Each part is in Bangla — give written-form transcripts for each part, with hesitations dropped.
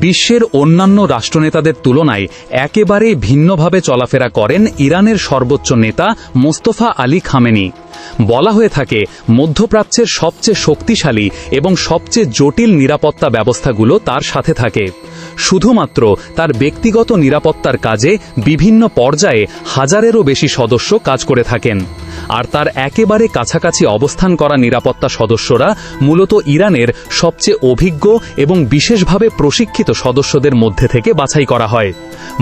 বিশ্বের অন্যান্য রাষ্ট্রনেতাদের তুলনায় একেবারে ভিন্নভাবে চলাফেরা করেন ইরানের সর্বোচ্চ নেতা মোস্তফা আলী খামেনি। বলা হয়ে থাকে, মধ্যপ্রাচ্যের সবচেয়ে শক্তিশালী এবং সবচেয়ে জটিল নিরাপত্তা ব্যবস্থাগুলো তার সাথে থাকে। শুধুমাত্র তার ব্যক্তিগত নিরাপত্তার কাজে বিভিন্ন পর্যায়ে হাজারেরও বেশি সদস্য কাজ করে থাকেন। আর তার একেবারে কাছাকাছি অবস্থান করা নিরাপত্তা সদস্যরা মূলত ইরানের সবচেয়ে অভিজ্ঞ এবং বিশেষভাবে প্রশিক্ষিত সদস্যদের মধ্যে থেকে বাছাই করা হয়।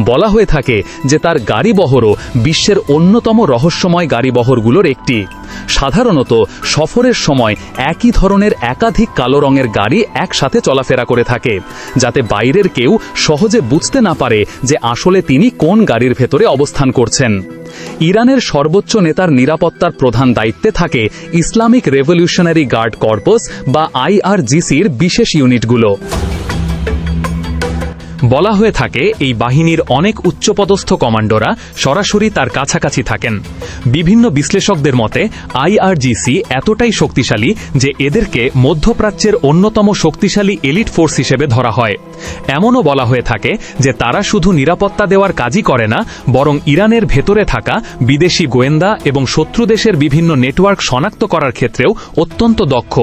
বলা হয়ে থাকে যে তার গাড়িবহরও বিশ্বের অন্যতম রহস্যময় গাড়িবহরগুলোর একটি। সাধারণত সফরের সময় একই ধরনের একাধিক কালো রঙের গাড়ি একসাথে চলাফেরা করে থাকে, যাতে বাইরের কেউ সহজে বুঝতে না পারে যে আসলে তিনি কোন গাড়ির ভেতরে অবস্থান করছেন। ইরানের সর্বোচ্চ নেতার নিরাপত্তার প্রধান দায়িত্বে থাকে ইসলামিক রেভলিউশনারি গার্ড কর্পস বা IRGCর বিশেষ ইউনিটগুলো। বলা হয়ে থাকে, এই বাহিনীর অনেক উচ্চপদস্থ কমান্ডোরা সরাসরি তার কাছাকাছি থাকেন। বিভিন্ন বিশ্লেষকদের মতে IRGC এতটাই শক্তিশালী যে এদেরকে মধ্যপ্রাচ্যের অন্যতম শক্তিশালী এলিট ফোর্স হিসেবে ধরা হয়। এমনও বলা হয়ে থাকে যে তারা শুধু নিরাপত্তা দেওয়ার কাজই করে না, বরং ইরানের ভেতরে থাকা বিদেশি গোয়েন্দা এবং শত্রু দেশের বিভিন্ন নেটওয়ার্ক শনাক্ত করার ক্ষেত্রেও অত্যন্ত দক্ষ।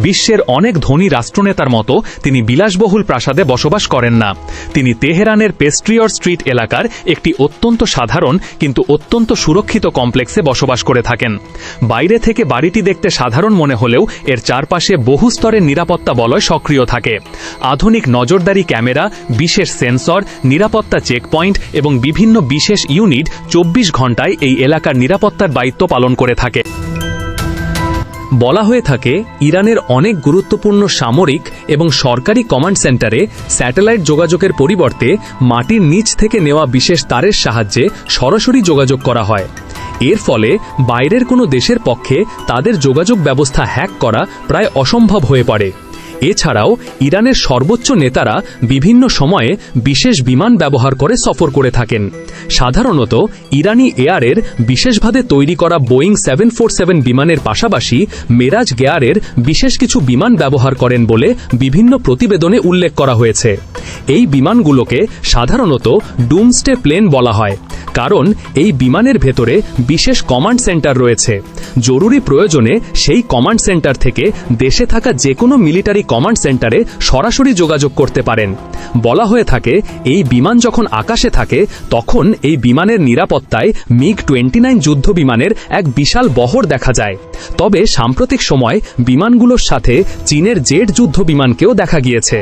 বিশ্বের অনেক ধনী রাষ্ট্রনেতার মতো তিনি বিলাসবহুল প্রাসাদে বসবাস করেন না। তিনি তেহরানের পেস্ট্রিয়র স্ট্রিট এলাকার একটি অত্যন্ত সাধারণ কিন্তু অত্যন্ত সুরক্ষিত কমপ্লেক্সে বসবাস করে থাকেন। বাইরে থেকে বাড়িটি দেখতে সাধারণ মনে হলেও এর চারপাশে বহু স্তরের নিরাপত্তা বলয় সক্রিয় থাকে। আধুনিক নজরদারি ক্যামেরা, বিশেষ সেন্সর, নিরাপত্তা চেকপয়েন্ট এবং বিভিন্ন বিশেষ ইউনিট 24 ঘণ্টায় এই এলাকার নিরাপত্তার দায়িত্ব পালন করে থাকে। বলা হয়ে থাকে, ইরানের অনেক গুরুত্বপূর্ণ সামরিক এবং সরকারি কমান্ড সেন্টারে স্যাটেলাইট যোগাযোগের পরিবর্তে মাটির নিচ থেকে নেওয়া বিশেষ তারের সাহায্যে সরাসরি যোগাযোগ করা হয়। এর ফলে বাইরের কোনো দেশের পক্ষে তাদের যোগাযোগ ব্যবস্থা হ্যাক করা প্রায় অসম্ভব হয়ে পড়ে। এছাড়াও ইরানের সর্বোচ্চ নেতারা বিভিন্ন সময়ে বিশেষ বিমান ব্যবহার করে সফর করে থাকেন। সাধারণত ইরানি এয়ারের বিশেষভাবে তৈরি করা বোয়িং 747 বিমানের পাশাপাশি মেরাজ গেয়ারের বিশেষ কিছু বিমান ব্যবহার করেন বলে বিভিন্ন প্রতিবেদনে উল্লেখ করা হয়েছে। এই বিমানগুলোকে সাধারণত ডুমসডে প্লেন বলা হয়, কারণ এই বিমানের ভেতরে বিশেষ কমান্ড সেন্টার রয়েছে। জরুরি প্রয়োজনে সেই কমান্ড সেন্টার থেকে দেশে থাকা যে কোনো মিলিটারি কমান্ড সেন্টারে সরাসরি যোগাযোগ করতে পারেন। বলা হয়ে থাকে, এই বিমান যখন আকাশে থাকে তখন এই বিমানের নিরাপত্তায় MiG-29 যুদ্ধ বিমানের এক বিশাল বহর দেখা যায়। তবে সাম্প্রতিক সময় বিমানগুলোর সাথে চীনের জেট যুদ্ধ বিমানকেও দেখা গিয়েছে।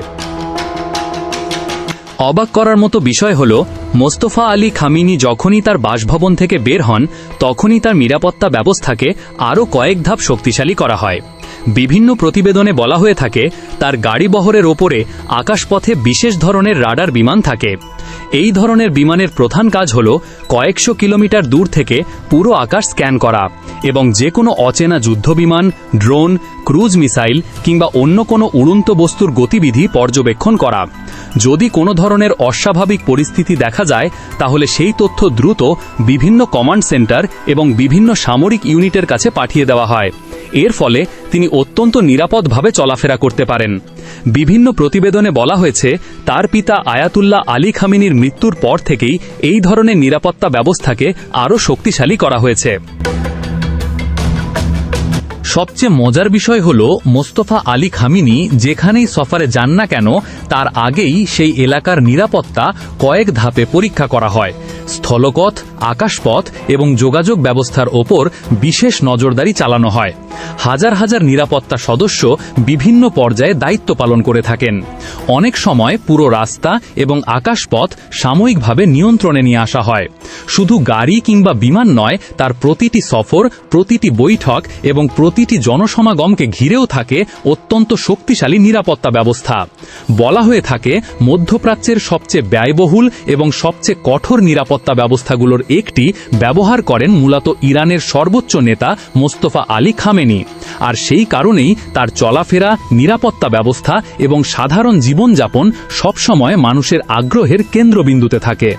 অবাক করার মতো বিষয় হল, মোস্তফা আলী খামেনি যখনই তার বাসভবন থেকে বের হন তখনই তার নিরাপত্তা ব্যবস্থাকে আরও কয়েক ধাপ শক্তিশালী করা হয়। বিভিন্ন প্রতিবেদনে বলা হয়ে থাকে, তার গাড়িবহরের ওপরে আকাশপথে বিশেষ ধরনের রাডার বিমান থাকে। এই ধরনের বিমানের প্রধান কাজ হল কয়েকশো কিলোমিটার দূর থেকে পুরো আকাশ স্ক্যান করা এবং যে কোনো অচেনা যুদ্ধবিমান, ড্রোন, ক্রুজ মিসাইল কিংবা অন্য কোনো উড়ন্ত বস্তুর গতিবিধি পর্যবেক্ষণ করা। যদি কোনো ধরনের অস্বাভাবিক পরিস্থিতি দেখা যায় তাহলে সেই তথ্য দ্রুত বিভিন্ন কমান্ড সেন্টার এবং বিভিন্ন সামরিক ইউনিটের কাছে পাঠিয়ে দেওয়া হয়। এর ফলে তিনি অত্যন্ত নিরাপদভাবে চলাফেরা করতে পারেন। বিভিন্ন প্রতিবেদনে বলা হয়েছে, তার পিতা আয়াতুল্লাহ আলী খামেনির মৃত্যুর পর থেকেই এই ধরনের নিরাপত্তা ব্যবস্থাকে আরও শক্তিশালী করা হয়েছে। সবচেয়ে মজার বিষয় হল, মোস্তফা আলী খামেনি যেখানেই সফরে যান না কেন তার আগেই সেই এলাকার নিরাপত্তা কয়েক ধাপে পরীক্ষা করা হয়। স্থলপথ, আকাশপথ এবং যোগাযোগ ব্যবস্থার ওপর বিশেষ নজরদারি চালানো হয়। হাজার হাজার নিরাপত্তা সদস্য বিভিন্ন পর্যায়ে দায়িত্ব পালন করে থাকেন। অনেক সময় পুরো রাস্তা এবং আকাশপথ সাময়িকভাবে নিয়ন্ত্রণে নিয়ে আসা হয়। শুধু গাড়ি কিংবা বিমান নয়, তার প্রতিটি সফর, প্রতিটি বৈঠক এবং প্রতিটি জনসমাগমকে ঘিরেও থাকে অত্যন্ত শক্তিশালী নিরাপত্তা ব্যবস্থা। বলা হয়ে থাকে, মধ্যপ্রাচ্যের সবচেয়ে ব্যয়বহুল এবং সবচেয়ে কঠোর নিরাপত্তা ব্যবস্থাগুলোর একটি ব্যবহার করেন মূলত ইরানের সর্বোচ্চ নেতা মোস্তফা আলী খামেনি। আর সেই কারণেই তার চলাফেরা, নিরাপত্তা ব্যবস্থা এবং সাধারণ জীবনযাপন সবসময় মানুষের আগ্রহের কেন্দ্রবিন্দুতে থাকে।